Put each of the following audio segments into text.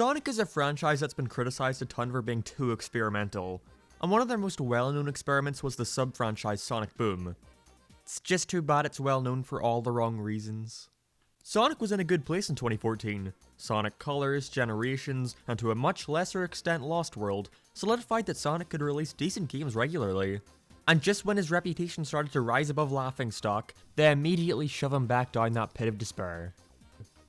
Sonic is a franchise that's been criticized a ton for being too experimental, and one of their most well-known experiments was the sub-franchise Sonic Boom. It's just too bad it's well known for all the wrong reasons. Sonic was in a good place in 2014. Sonic Colors, Generations, and to a much lesser extent Lost World, solidified that Sonic could release decent games regularly. And just when his reputation started to rise above laughingstock, they immediately shove him back down that pit of despair.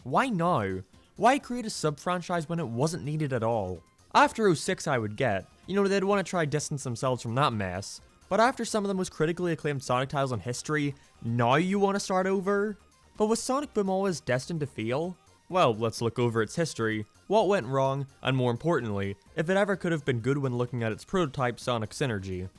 Why now? Why create a sub-franchise when it wasn't needed at all? After 06 I would get, they'd want to try distance themselves from that mess, but after some of the most critically acclaimed Sonic titles in history, now you want to start over? But was Sonic Boom always destined to fail? Well, let's look over its history, what went wrong, and more importantly, if it ever could have been good when looking at its prototype Sonic Synergy.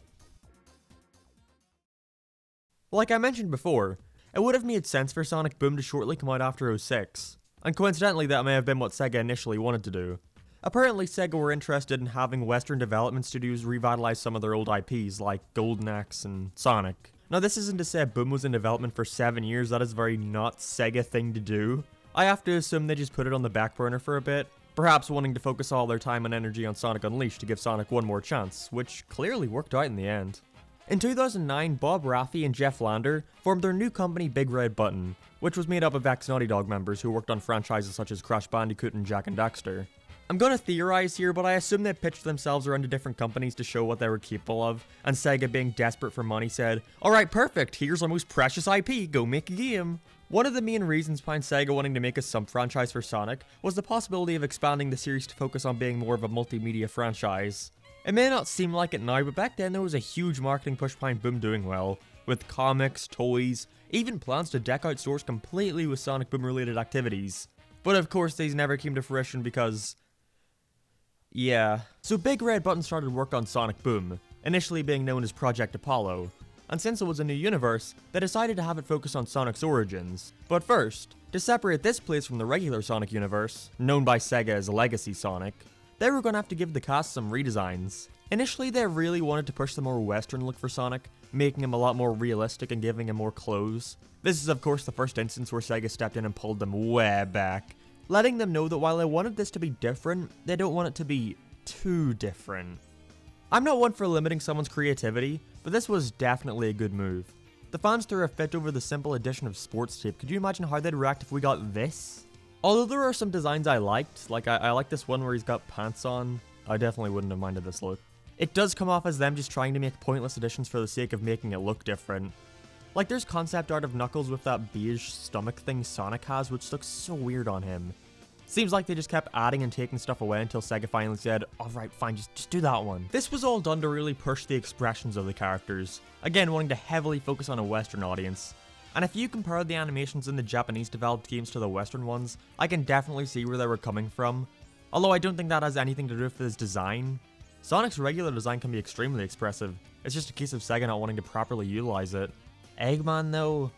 Like I mentioned before, it would have made sense for Sonic Boom to shortly come out after 06, and coincidentally that may have been what Sega initially wanted to do. Apparently Sega were interested in having Western development studios revitalize some of their old IPs like Golden Axe and Sonic. Now this isn't to say Boom was in development for 7 years, that is a very not Sega thing to do. I have to assume they just put it on the back burner for a bit, perhaps wanting to focus all their time and energy on Sonic Unleashed to give Sonic one more chance, which clearly worked out in the end. In 2009, Bob Raffi and Jeff Lander formed their new company Big Red Button, which was made up of ex-Naughty Dog members who worked on franchises such as Crash Bandicoot and Jak and Daxter. I'm gonna theorize here, but I assume they pitched themselves around to different companies to show what they were capable of, and Sega, being desperate for money, said, "Alright, perfect, here's our most precious IP, go make a game." One of the main reasons behind Sega wanting to make a sub-franchise for Sonic was the possibility of expanding the series to focus on being more of a multimedia franchise. It may not seem like it now, but back then there was a huge marketing push behind Boom doing well, with comics, toys, even plans to deck out stores completely with Sonic Boom related activities. But of course these never came to fruition because... yeah. So Big Red Button started work on Sonic Boom, initially being known as Project Apollo. And since it was a new universe, they decided to have it focus on Sonic's origins. But first, to separate this place from the regular Sonic universe, known by Sega as Legacy Sonic, they were going to have to give the cast some redesigns. Initially, they really wanted to push the more western look for Sonic, making him a lot more realistic and giving him more clothes. This is of course the first instance where Sega stepped in and pulled them way back, letting them know that while they wanted this to be different, they don't want it to be too different. I'm not one for limiting someone's creativity, but this was definitely a good move. The fans threw a fit over the simple addition of sports tape. Could you imagine how they'd react if we got this? Although there are some designs I liked, like I like this one where he's got pants on. I definitely wouldn't have minded this look. It does come off as them just trying to make pointless additions for the sake of making it look different. Like there's concept art of Knuckles with that beige stomach thing Sonic has, which looks so weird on him. Seems like they just kept adding and taking stuff away until Sega finally said, alright fine, just do that one. This was all done to really push the expressions of the characters, again wanting to heavily focus on a Western audience. And if you compare the animations in the Japanese developed games to the Western ones, I can definitely see where they were coming from. Although I don't think that has anything to do with his design. Sonic's regular design can be extremely expressive, it's just a case of Sega not wanting to properly utilize it. Eggman though?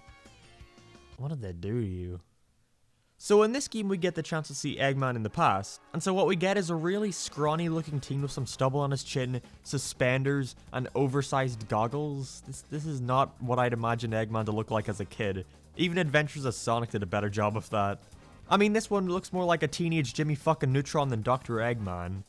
What did they do to you? So in this game we get the chance to see Eggman in the past, and so what we get is a really scrawny looking teen with some stubble on his chin, suspenders, and oversized goggles. This is not what I'd imagine Eggman to look like as a kid. Even Adventures of Sonic did a better job of that. I mean, this one looks more like a teenage Jimmy fucking Neutron than Dr. Eggman.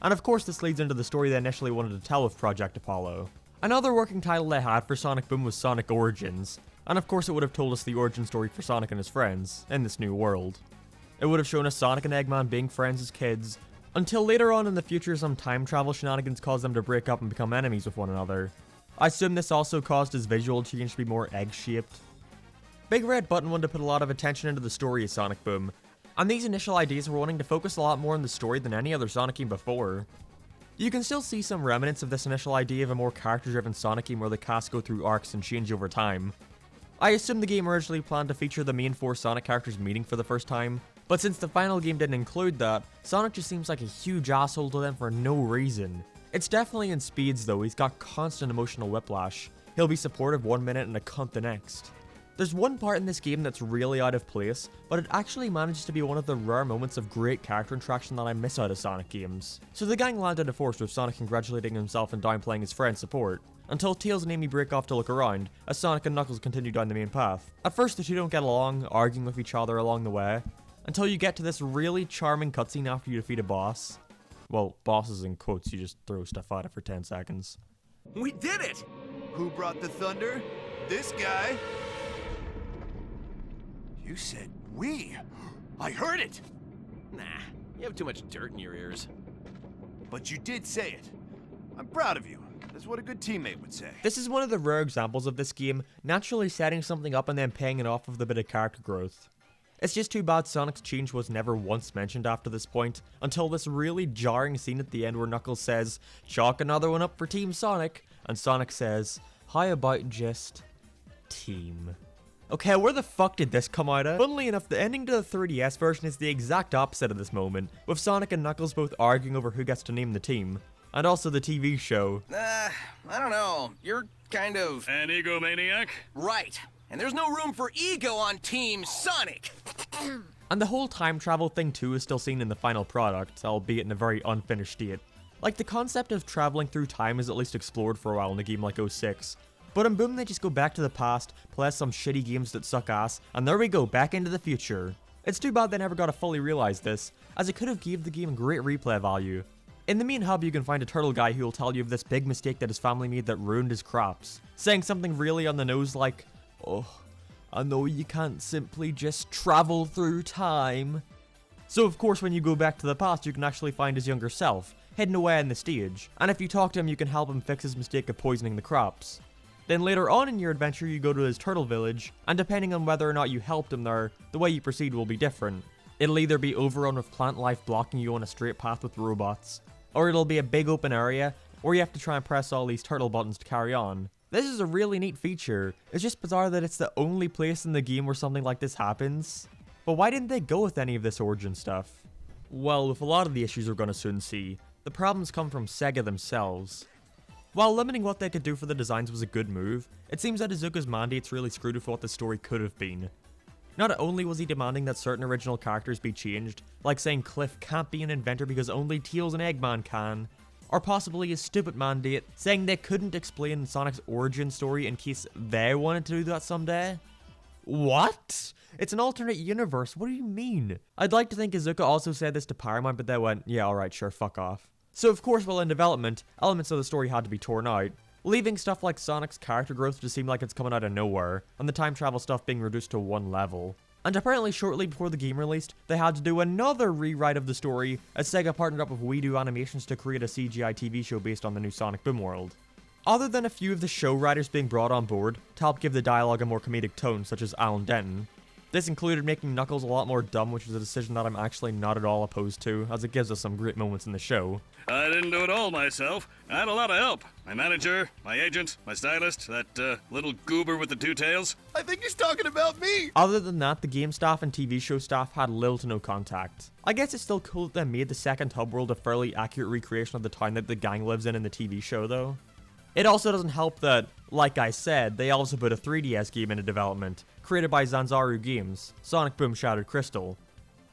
And of course this leads into the story they initially wanted to tell with Project Apollo. Another working title they had for Sonic Boom was Sonic Origins. And of course it would have told us the origin story for Sonic and his friends, in this new world. It would have shown us Sonic and Eggman being friends as kids, until later on in the future some time travel shenanigans caused them to break up and become enemies with one another. I assume this also caused his visual change to be more egg-shaped. Big Red Button wanted to put a lot of attention into the story of Sonic Boom, and these initial ideas were wanting to focus a lot more on the story than any other Sonic game before. You can still see some remnants of this initial idea of a more character-driven Sonic game where the cast go through arcs and change over time. I assume the game originally planned to feature the main 4 Sonic characters meeting for the first time, but since the final game didn't include that, Sonic just seems like a huge asshole to them for no reason. It's definitely in speeds though, he's got constant emotional whiplash. He'll be supportive one minute and a cunt the next. There's one part in this game that's really out of place, but it actually manages to be one of the rare moments of great character interaction that I miss out of Sonic games. So the gang land in a forest with Sonic congratulating himself and downplaying his friend's support, until Tails and Amy break off to look around, as Sonic and Knuckles continue down the main path. At first the two don't get along, arguing with each other along the way, until you get to this really charming cutscene after you defeat a boss. Well, bosses in quotes, you just throw stuff at it for 10 seconds. We did it! Who brought the thunder? This guy. You said we. I heard it! Nah, you have too much dirt in your ears. But you did say it. I'm proud of you. That's what a good teammate would say. This is one of the rare examples of this game naturally setting something up and then paying it off with a bit of character growth. It's just too bad Sonic's change was never once mentioned after this point, until this really jarring scene at the end where Knuckles says, "Chalk another one up for Team Sonic," and Sonic says, "How about just team?" Okay, where the fuck did this come out of? Funnily enough, the ending to the 3DS version is the exact opposite of this moment, with Sonic and Knuckles both arguing over who gets to name the team. And also the TV show. I don't know. You're kind of... An egomaniac? Right. And there's no room for ego on Team Sonic. And the whole time travel thing too is still seen in the final product, albeit in a very unfinished state. Like, the concept of traveling through time is at least explored for a while in a game like 06. But in Boom, they just go back to the past, play some shitty games that suck ass, and there we go, back into the future. It's too bad they never got to fully realize this, as it could have gave the game great replay value. In the main hub, you can find a turtle guy who will tell you of this big mistake that his family made that ruined his crops, saying something really on the nose like, "Oh, I know you can't simply just travel through time." So of course when you go back to the past, you can actually find his younger self, hidden away in the stage, and if you talk to him you can help him fix his mistake of poisoning the crops. Then later on in your adventure you go to his turtle village, and depending on whether or not you helped him there, the way you proceed will be different. It'll either be overrun with plant life blocking you on a straight path with robots, or it'll be a big open area where you have to try and press all these turtle buttons to carry on. This is a really neat feature. It's just bizarre that it's the only place in the game where something like this happens. But why didn't they go with any of this origin stuff? Well, with a lot of the issues we're going to soon see, the problems come from Sega themselves. While limiting what they could do for the designs was a good move, it seems that Iizuka's mandates really screwed with what the story could have been. Not only was he demanding that certain original characters be changed, like saying Cliff can't be an inventor because only Tails and Eggman can, or possibly a stupid mandate saying they couldn't explain Sonic's origin story in case they wanted to do that someday. What? It's an alternate universe, what do you mean? I'd like to think Iizuka also said this to Paramount, but they went, yeah, alright, sure, fuck off. So of course, while in development, elements of the story had to be torn out, leaving stuff like Sonic's character growth to seem like it's coming out of nowhere, and the time travel stuff being reduced to one level. And apparently shortly before the game released, they had to do another rewrite of the story, as Sega partnered up with WeDo Animations to create a CGI TV show based on the new Sonic Boom world. Other than a few of the show writers being brought on board to help give the dialogue a more comedic tone, such as Alan Denton, this included making Knuckles a lot more dumb, which was a decision that I'm actually not at all opposed to, as it gives us some great moments in the show. I didn't do it all myself. I had a lot of help. My manager, my agent, my stylist, that little goober with the two tails. I think he's talking about me! Other than that, the game staff and TV show staff had little to no contact. I guess it's still cool that they made the second hub world a fairly accurate recreation of the town that the gang lives in the TV show though. It also doesn't help that, like I said, they also put a 3DS game into development, created by Zanzaru Games, Sonic Boom Shattered Crystal.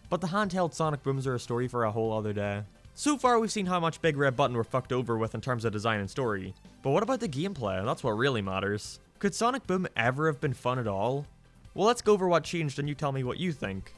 But the handheld Sonic Booms are a story for a whole other day. So far we've seen how much Big Red Button were fucked over with in terms of design and story. But what about the gameplay? That's what really matters. Could Sonic Boom ever have been fun at all? Well, let's go over what changed and you tell me what you think.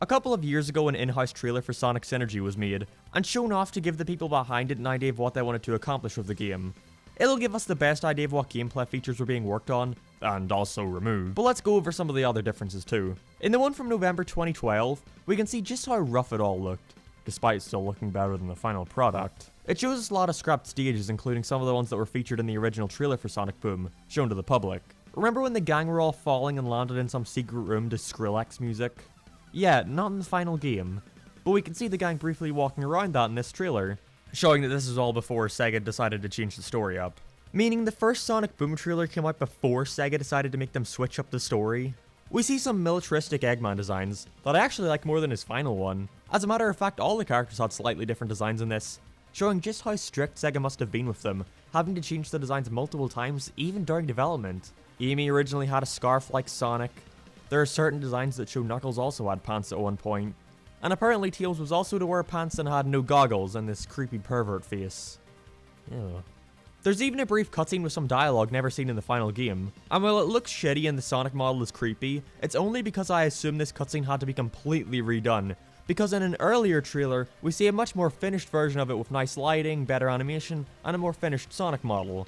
A couple of years ago an in-house trailer for Sonic Synergy was made, and shown off to give the people behind it an idea of what they wanted to accomplish with the game. It'll give us the best idea of what gameplay features were being worked on, and also removed. But let's go over some of the other differences too. In the one from November 2012, we can see just how rough it all looked, despite still looking better than the final product. It shows us a lot of scrapped stages, including some of the ones that were featured in the original trailer for Sonic Boom, shown to the public. Remember when the gang were all falling and landed in some secret room to Skrillex music? Yeah, not in the final game, but we can see the gang briefly walking around that in this trailer, showing that this is all before Sega decided to change the story up. Meaning the first Sonic Boom trailer came out before Sega decided to make them switch up the story. We see some militaristic Eggman designs that I actually like more than his final one. As a matter of fact, all the characters had slightly different designs in this, showing just how strict Sega must have been with them, having to change the designs multiple times even during development. Amy originally had a scarf like Sonic. There are certain designs that show Knuckles also had pants at one point. And apparently Tails was also to wear pants and had no goggles and this creepy pervert face. Ew. There's even a brief cutscene with some dialogue never seen in the final game, and while it looks shitty and the Sonic model is creepy, it's only because I assume this cutscene had to be completely redone, because in an earlier trailer, we see a much more finished version of it with nice lighting, better animation, and a more finished Sonic model.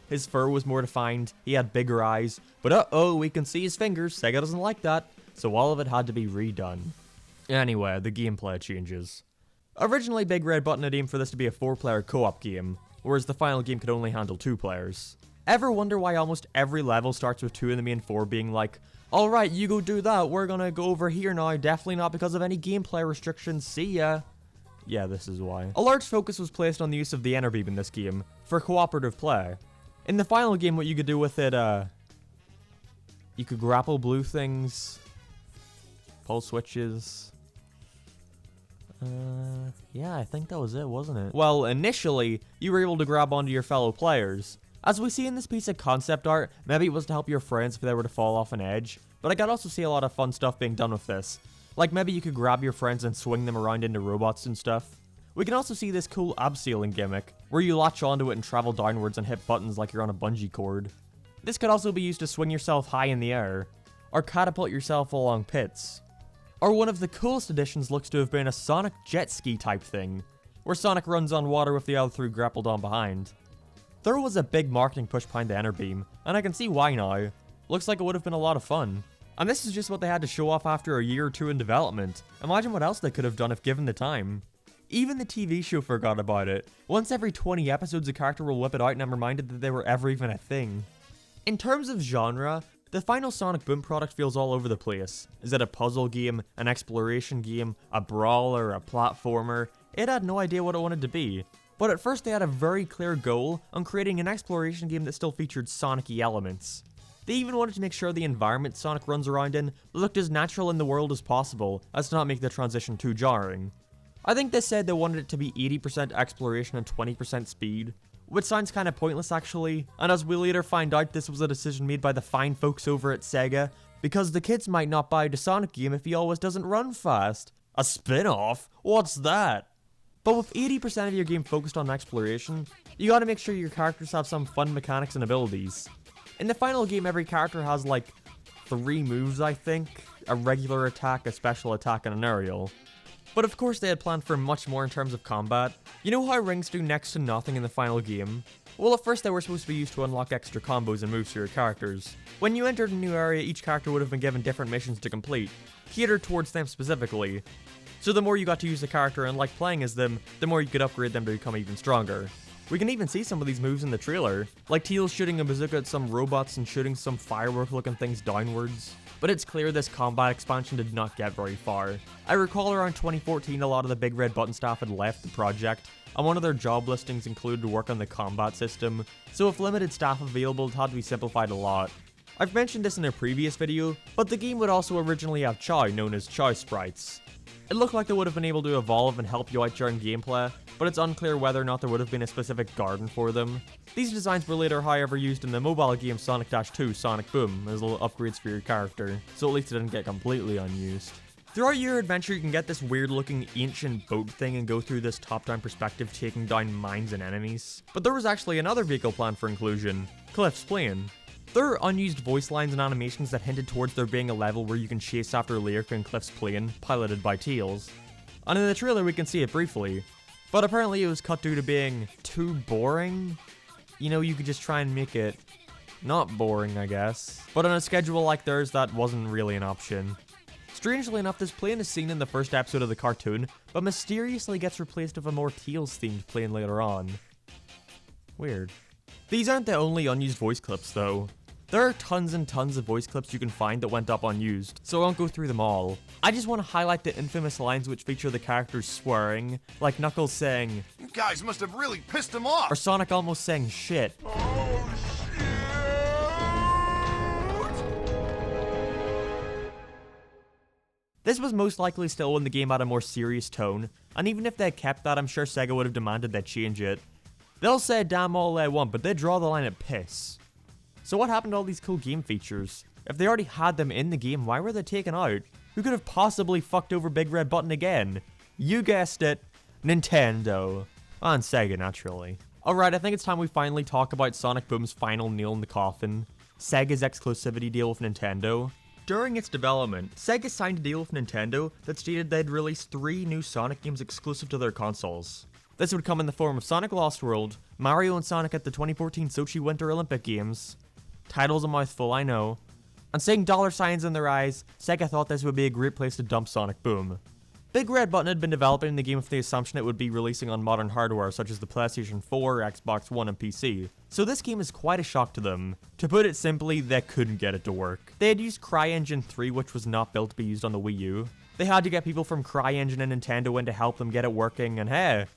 His fur was more defined, he had bigger eyes, but uh-oh, we can see his fingers, Sega doesn't like that, so all of it had to be redone. Anyway, the gameplay changes. Originally, Big Red Button had aimed for this to be a 4-player co-op game, whereas the final game could only handle 2 players. Ever wonder why almost every level starts with 2 in the main 4 being like, alright, you go do that, we're gonna go over here now, definitely not because of any gameplay restrictions, see ya. Yeah, this is why. A large focus was placed on the use of the Enerbeam in this game, for cooperative play. In the final game, what you could do with it, you could grapple blue things, pull switches. Yeah, I think that was it, wasn't it? Well, initially, you were able to grab onto your fellow players. As we see in this piece of concept art, maybe it was to help your friends if they were to fall off an edge, but I could also see a lot of fun stuff being done with this. Like maybe you could grab your friends and swing them around into robots and stuff. We can also see this cool abseiling gimmick, where you latch onto it and travel downwards and hit buttons like you're on a bungee cord. This could also be used to swing yourself high in the air, or catapult yourself along pits. Or one of the coolest additions looks to have been a Sonic jet ski type thing, where Sonic runs on water with the other 3 grappled on behind. There was a big marketing push behind the Enerbeam, and I can see why now. Looks like it would have been a lot of fun. And this is just what they had to show off after a year or 2 in development. Imagine what else they could have done if given the time. Even the TV show forgot about it. Once every 20 episodes a character will whip it out and I'm reminded that they were ever even a thing. In terms of genre, the final Sonic Boom product feels all over the place. Is it a puzzle game, an exploration game, a brawler, a platformer? It had no idea what it wanted to be. But at first they had a very clear goal on creating an exploration game that still featured Sonic-y elements. They even wanted to make sure the environment Sonic runs around in looked as natural in the world as possible, as to not make the transition too jarring. I think they said they wanted it to be 80% exploration and 20% speed, which sounds kinda pointless actually, and as we later find out, this was a decision made by the fine folks over at Sega, because the kids might not buy the Sonic game if he always doesn't run fast. A spin-off? What's that? But with 80% of your game focused on exploration, you gotta make sure your characters have some fun mechanics and abilities. In the final game, every character has like 3 moves, I think. A regular attack, a special attack, and an aerial. But of course they had planned for much more in terms of combat. You know how rings do next to nothing in the final game? Well, at first they were supposed to be used to unlock extra combos and moves for your characters. When you entered a new area, each character would have been given different missions to complete, catered towards them specifically. So the more you got to use the character and like playing as them, the more you could upgrade them to become even stronger. We can even see some of these moves in the trailer, like Tails shooting a bazooka at some robots and shooting some firework looking things downwards. But it's clear this combat expansion did not get very far. I recall around 2014 a lot of the Big Red Button staff had left the project, and one of their job listings included work on the combat system, so with limited staff available it had to be simplified a lot. I've mentioned this in a previous video, but the game would also originally have Chow, known as Chow Sprites. It looked like they would have been able to evolve and help you out during gameplay, but it's unclear whether or not there would have been a specific garden for them. These designs were later however used in the mobile game Sonic-2 Sonic Boom as little upgrades for your character, so at least it didn't get completely unused. Throughout your adventure you can get this weird looking ancient boat thing and go through this top-down perspective taking down mines and enemies. But there was actually another vehicle planned for inclusion, Cliff's Plane. There are unused voice lines and animations that hinted towards there being a level where you can chase after Lyric and Cliff's Plane, piloted by Tails. And in the trailer we can see it briefly, but apparently it was cut due to being too boring. You know, you could just try and make it not boring, I guess. But on a schedule like theirs, that wasn't really an option. Strangely enough, this plane is seen in the first episode of the cartoon, but mysteriously gets replaced with a more Tails-themed plane later on. Weird. These aren't the only unused voice clips, though. There are tons and tons of voice clips you can find that went up unused, so I won't go through them all. I just want to highlight the infamous lines which feature the characters swearing, like Knuckles saying, You guys must have really pissed him off! or Sonic almost saying shit. Oh, shit! This was most likely still when the game had a more serious tone, and even if they kept that, I'm sure Sega would have demanded they change it. They'll say damn all they want, but they draw the line at piss. So what happened to all these cool game features? If they already had them in the game, why were they taken out? Who could have possibly fucked over Big Red Button again? You guessed it, Nintendo. And Sega, naturally. Alright, I think it's time we finally talk about Sonic Boom's final nail in the coffin, Sega's exclusivity deal with Nintendo. During its development, Sega signed a deal with Nintendo that stated they'd release 3 new Sonic games exclusive to their consoles. This would come in the form of Sonic Lost World, Mario and Sonic at the 2014 Sochi Winter Olympic Games. Title's a mouthful, I know. And seeing dollar signs in their eyes, Sega thought this would be a great place to dump Sonic Boom. Big Red Button had been developing the game with the assumption it would be releasing on modern hardware such as the PlayStation 4, Xbox One, and PC. So this game is quite a shock to them. To put it simply, they couldn't get it to work. They had used CryEngine 3, which was not built to be used on the Wii U. They had to get people from CryEngine and Nintendo in to help them get it working, and hey,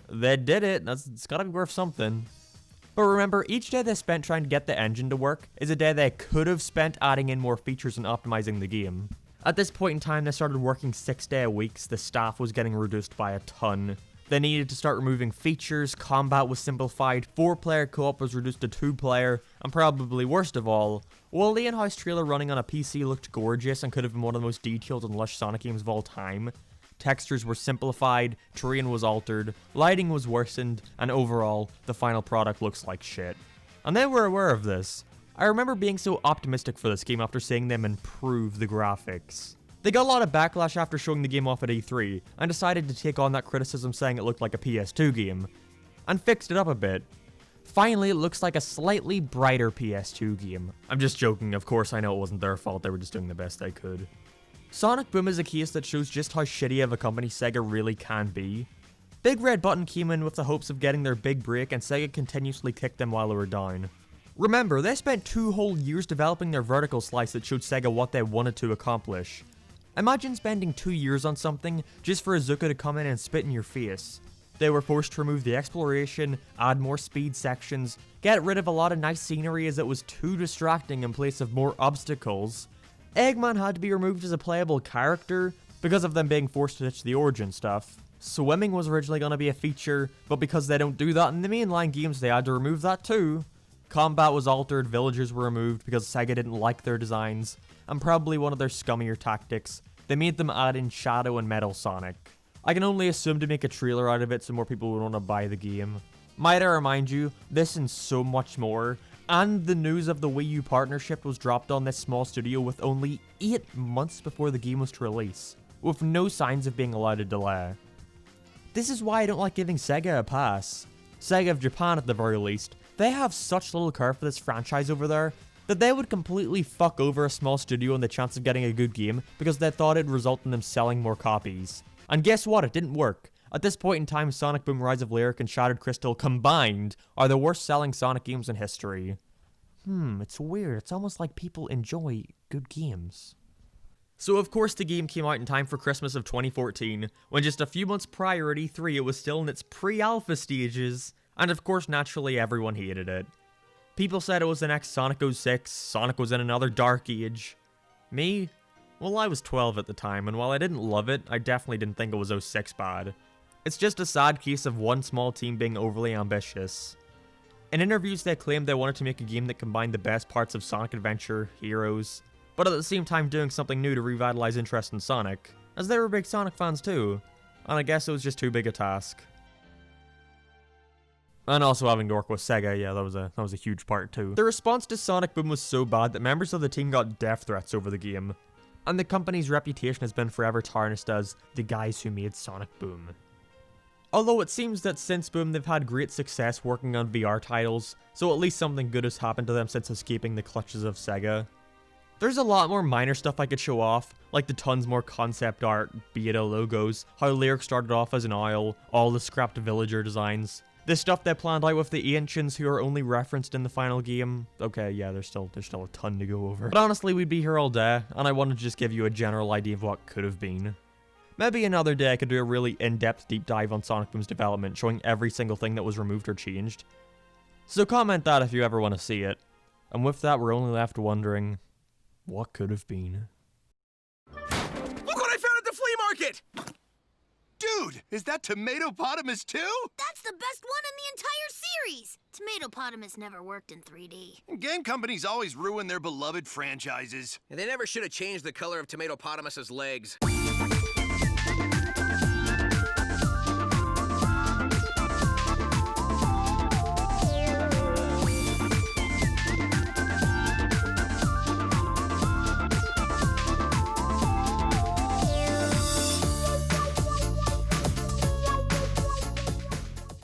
they did it. It's gotta be worth something. But remember, each day they spent trying to get the engine to work is a day they could have spent adding in more features and optimizing the game. At this point in time, they started working 6-day weeks, the staff was getting reduced by a ton. They needed to start removing features, combat was simplified, 4-player co-op was reduced to 2-player, and probably worst of all, while the in-house trailer running on a PC looked gorgeous and could have been one of the most detailed and lush Sonic games of all time, textures were simplified, terrain was altered, lighting was worsened, and overall, the final product looks like shit. And they were aware of this. I remember being so optimistic for this game after seeing them improve the graphics. They got a lot of backlash after showing the game off at E3, and decided to take on that criticism saying it looked like a PS2 game, and fixed it up a bit. Finally, it looks like a slightly brighter PS2 game. I'm just joking, of course I know it wasn't their fault, they were just doing the best they could. Sonic Boom is a case that shows just how shitty of a company Sega really can be. Big Red Button came in with the hopes of getting their big break, and Sega continuously kicked them while they were down. Remember, they spent 2 whole years developing their vertical slice that showed Sega what they wanted to accomplish. Imagine spending 2 years on something just for Iizuka to come in and spit in your face. They were forced to remove the exploration, add more speed sections, get rid of a lot of nice scenery as it was too distracting in place of more obstacles. Eggman had to be removed as a playable character because of them being forced to ditch the origin stuff. Swimming was originally going to be a feature, but because they don't do that in the mainline games, they had to remove that too. Combat was altered, villagers were removed because Sega didn't like their designs, and probably one of their scummier tactics, they made them add in Shadow and Metal Sonic. I can only assume to make a trailer out of it so more people would want to buy the game. Might I remind you, this and so much more, and the news of the Wii U partnership was dropped on this small studio with only 8 months before the game was to release, with no signs of being allowed to delay. This is why I don't like giving Sega a pass. Sega of Japan at the very least, they have such little care for this franchise over there that they would completely fuck over a small studio and the chance of getting a good game because they thought it'd result in them selling more copies. And guess what? It didn't work. At this point in time, Sonic Boom Rise of Lyric and Shattered Crystal combined are the worst selling Sonic games in history. It's weird. It's almost like people enjoy good games. So of course the game came out in time for Christmas of 2014, when just a few months prior at E3 it was still in its pre-alpha stages, and of course naturally everyone hated it. People said it was the next Sonic 06, Sonic was in another dark age. Me? Well, I was 12 at the time, and while I didn't love it, I definitely didn't think it was 06 bad. It's just a sad case of one small team being overly ambitious. In interviews they claimed they wanted to make a game that combined the best parts of Sonic Adventure, Heroes, but at the same time doing something new to revitalize interest in Sonic, as they were big Sonic fans too, and I guess it was just too big a task. And also having to work with Sega, yeah, that was a huge part too. The response to Sonic Boom was so bad that members of the team got death threats over the game, and the company's reputation has been forever tarnished as the guys who made Sonic Boom. Although it seems that since Boom they've had great success working on VR titles, so at least something good has happened to them since escaping the clutches of Sega. There's a lot more minor stuff I could show off, like the tons more concept art, beta logos, how Lyric started off as an owl, all the scrapped villager designs. The stuff they planned out with the Ancients who are only referenced in the final game. Okay, yeah, there's still a ton to go over. But honestly, we'd be here all day, and I wanted to just give you a general idea of what could have been. Maybe another day I could do a really in-depth deep dive on Sonic Boom's development, showing every single thing that was removed or changed. So comment that if you ever want to see it. And with that, we're only left wondering, what could have been? Look what I found at the flea market! Dude, is that Tomatopotamus too? That's the best one in the entire series! Tomatopotamus never worked in 3D. Game companies always ruin their beloved franchises. And they never should have changed the color of Tomatopotamus's legs.